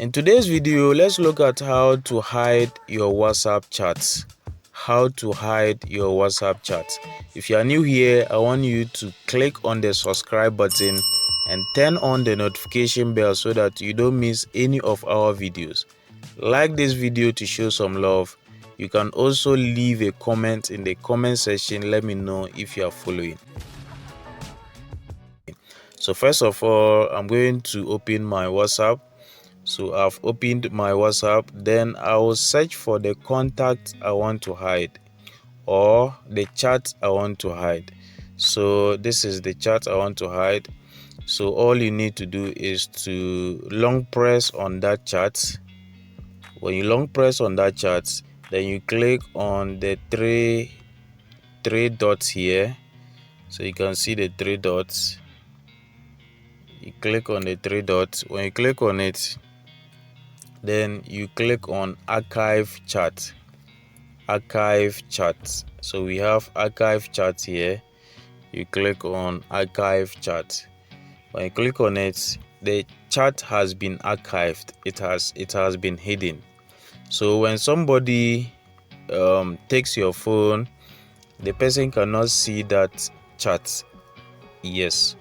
In today's video, let's look at how to hide your WhatsApp chats. How to hide your WhatsApp chats. If you are new here, I want you to click on the subscribe button and turn on the notification bell so that you don't miss any of our videos. Like this video to show some love. You can also leave a comment in the comment section. Let me know if you are following. So first of all, I'm going to open my WhatsApp. So I've opened my WhatsApp. Then I will search for the contact I want to hide or the chat I want to hide. So this is the chat I want to hide. So all you need to do is to long press on that chat. When you long press on that chat, then you click on the three dots here. So you can see the three dots. You click on the three dots. When you click on it, then you click on archive chat. Archive chat. So we have archive chat here. You click on archive chat. When you click on it, the chat has been archived. It has been hidden. So when somebody takes your phone, the person cannot see that chat. Yes,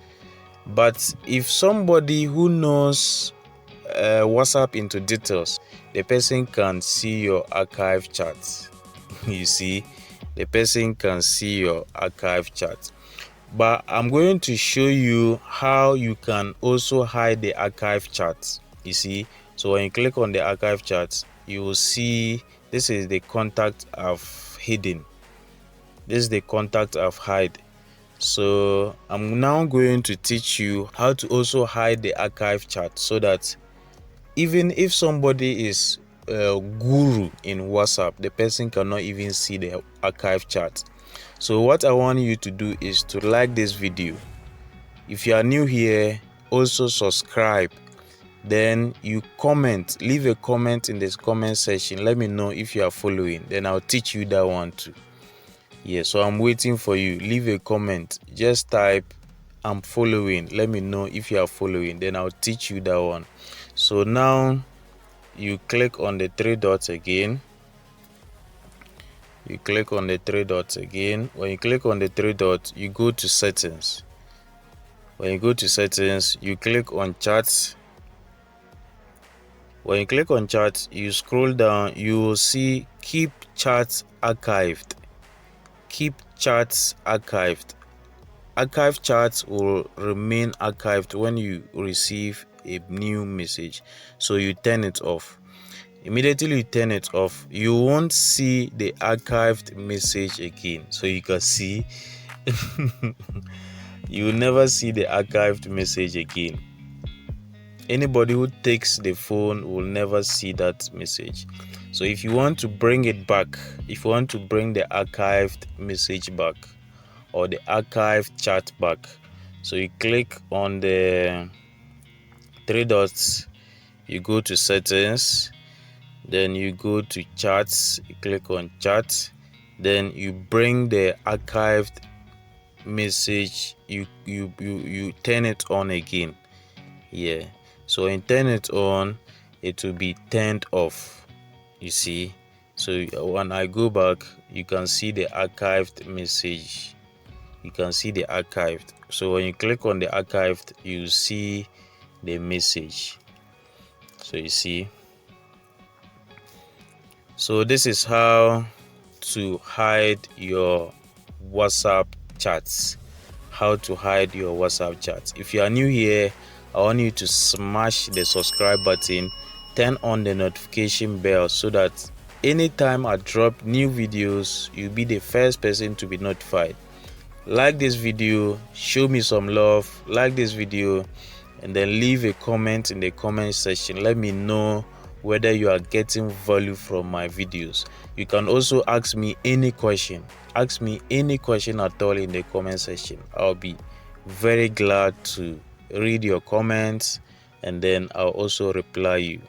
but if somebody who knows WhatsApp into details, the person can see your archive chat. You see, the person can see your archive chat. But I'm going to show you how you can also hide the archive chat. You see, so when you click on the archive chat, you will see this is the contact I've hidden. This is the contact I've hid. So I'm now going to teach you how to also hide the archive chat so that even if somebody is a guru in WhatsApp, the person cannot even see the archive chat. So what I want you to do is to like this video. If you are new here, also subscribe. Then you comment, leave a comment in this comment section. Let me know if you are following. Then I'll teach you that one too. Yeah, so I'm waiting for you. Leave a comment. Just type I'm following. Let me know if you are following. Then I'll teach you that one. So now you click on the three dots again. You click on the three dots again. When you click on the three dots, you go to settings. When you go to settings, you click on chats. When you click on chats, you scroll down, you will see keep chats archived. Keep chats archived. Archive chats will remain archived when you receive a new message. So you turn it off. Immediately you turn it off, you won't see the archived message again. So you can see you will never see the archived message again. Anybody who takes the phone will never see that message. So if you want to bring it back, if you want to bring the archived message back or the archived chat back, so you click on the three dots, you go to settings, then you go to chats, you click on chat, then you bring the archived message, you turn it on again. Yeah, so when you turn it on, it will be turned off. You see, so when I go back, you can see the archived message. You can see the archived. So when you click on the archived, you see the message. So you see, so this is how to hide your WhatsApp chats. How to hide your WhatsApp chats. If you are new here, I want you to smash the subscribe button, turn on the notification bell so that anytime I drop new videos, you'll be the first person to be notified. Like this video, show me some love, like this video, and then leave a comment in the comment section. Let me know whether you are getting value from my videos. You can also ask me any question. Ask me any question at all in the comment section. I'll be very glad to read your comments and then I'll also reply you.